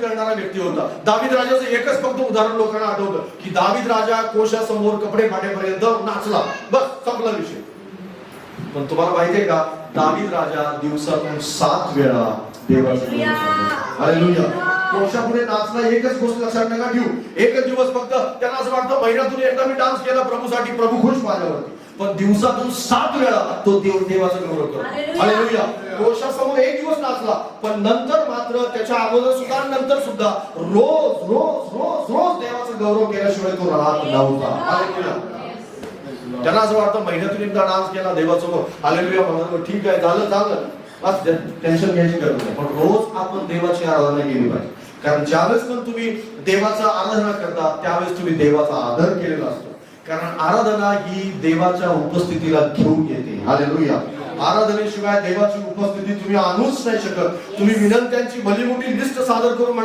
करणारा व्यक्ती होता. दावीद राजाचं एकच फक्त उदाहरण लोकांना आठवतं की दावीद राजा कोशासमोर कपडे फाटेपर्यंत नाचला, बस संपला विषय. पण तुम्हाला माहितीये का, दावीद राजा दिवसातून 7 वेळा देवाचं नाव सांगायचा. हालेलुया. कोशापुढे नाचला, एकच गोष्ट लक्षात नका ठेवू, एकच दिवस फक्त त्यांना असं वाटतं महिन्यातून एकदा मी डान्स केला प्रभूसाठी, प्रभू खुश माझ्यावरती. पण दिवसातून 7 वेळा तो देवाचा गौरव करतो. हालेलुया. कोशासमोर एक दिवस नाचला, पण नंतर मात्र त्याच्या अगोदर सुद्धा नंतर सुद्धा रोज रोज रोज रोज देवाचा गौरव केल्याशिवाय तो राहत नव्हता. हालेलुया. त्यांना असं वाटतं महिन्यातून एकदा डान्स केला देवासमोर, हालेलुया म्हणून ठीक आहे, झालं झालं, बस टेन्शन घ्यायची गरज नाही. पण रोज आपण देवाची आराधना केली पाहिजे. कारण ज्यावेळेस पण तुम्ही देवाचा आराधना करता त्यावेळेस तुम्ही देवाचा आदर केलेला असतो. कारण आराधना ही देवाच्या उपस्थितीला घेऊन येते. हालेलुया. आराधनेशिवाय देवाची उपस्थिती तुम्ही आणूच नाही शकत. तुम्ही विनंत्यांची भली मोठी लिस्ट सादर करून